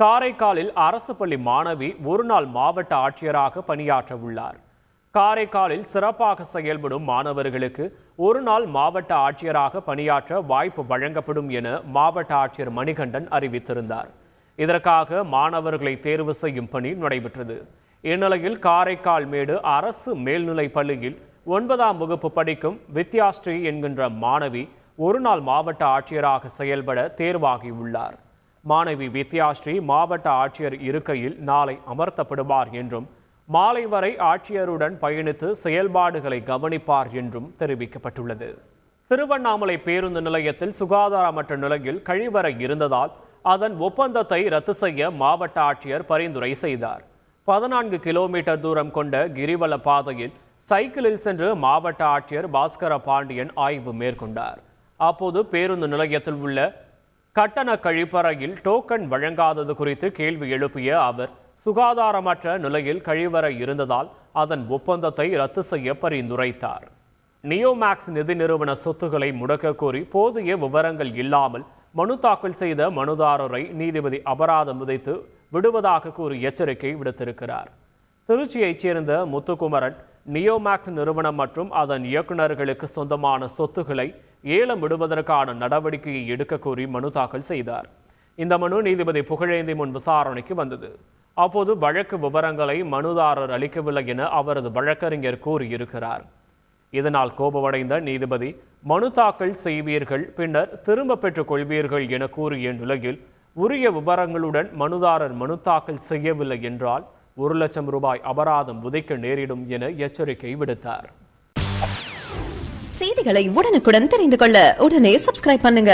காரைக்காலில் அரசு பள்ளி மாணவி ஒருநாள் மாவட்ட ஆட்சியராக பணியாற்ற உள்ளார். காரைக்காலில் சிறப்பாக செயல்படும் மாணவர்களுக்கு ஒருநாள் மாவட்ட ஆட்சியராக பணியாற்ற வாய்ப்பு வழங்கப்படும் என மாவட்ட ஆட்சியர் மணிகண்டன் அறிவித்திருந்தார். இதற்காக மாணவர்களை தேர்வு செய்யும் பணி நடைபெற்றது. இந்நிலையில் காரைக்கால் மேடு அரசு மேல்நிலைப் பள்ளியில் 9ஆம் வகுப்பு படிக்கும் வித்யாஸ்ரீ என்கின்ற மாணவி ஒருநாள் மாவட்ட ஆட்சியராக செயல்பட தேர்வாகியுள்ளார். மாணவி வித்யாஸ்ரீ மாவட்ட ஆட்சியர் இருக்கையில் நாளை அமர்த்தப்படுவார் என்றும் மாலை வரை ஆட்சியருடன் பயணித்து செயல்பாடுகளை கவனிப்பார் என்றும் தெரிவிக்கப்பட்டுள்ளது. திருவண்ணாமலை பேருந்து நிலையத்தில் சுகாதாரமற்ற நிலையில் கழிவறை இருந்ததால் அதன் ஒப்பந்தத்தை ரத்து செய்ய மாவட்ட ஆட்சியர் பரிந்துரை செய்தார். 14 கிலோமீட்டர் தூரம் கொண்ட கிரிவல பாதையில் சைக்கிளில் சென்று மாவட்ட ஆட்சியர் பாஸ்கர பாண்டியன் ஆய்வு மேற்கொண்டார். அப்போது பேருந்து நிலையத்தில் உள்ள கட்டண கழிப்பறையில் டோக்கன் வழங்காதது குறித்து கேள்வி எழுப்பிய அவர் சுகாதாரமற்ற நிலையில் கழிவறை இருந்ததால் அதன் ஒப்பந்தத்தை ரத்து செய்ய பரிந்துரைத்தார். நியோமேக்ஸ் நிதி நிறுவன சொத்துக்களை முடக்க கோரி போதிய விவரங்கள் இல்லாமல் மனு தாக்கல் செய்த மனுதாரரை நீதிபதி அபராதம் விதித்து விடுவதாக கூறி எச்சரிக்கை விடுத்திருக்கிறார். திருச்சியைச் சேர்ந்த முத்துக்குமரன் நியோமேக்ஸ் நிறுவனம் மற்றும் அதன் இயக்குநர்களுக்கு சொந்தமான சொத்துக்களை ஏலம் விடுவதற்கான நடவடிக்கையை எடுக்க கோரி மனு தாக்கல் செய்தார். இந்த மனு நீதிபதி புகழேந்தி முன் விசாரணைக்கு வந்தது. அப்போது வழக்கு விவரங்களை மனுதாரர் அளிக்கவில்லை என அவரது வழக்கறிஞர் கூறியிருக்கிறார். இதனால் கோபமடைந்த நீதிபதி மனு தாக்கல் செய்வீர்கள், பின்னர் திரும்ப பெற்றுக் கொள்வீர்கள் என கூறிய நிலையில் உரிய விவரங்களுடன் மனுதாரர் மனு தாக்கல் செய்யவில்லை என்றால் 1 லட்சம் ரூபாய் அபராதம் விதிக்க நேரிடும் என எச்சரிக்கை விடுத்தார். செய்திகளை உடனுக்குடன் தெரிந்து கொள்ள உடனே சப்ஸ்கிரைப் பண்ணுங்க.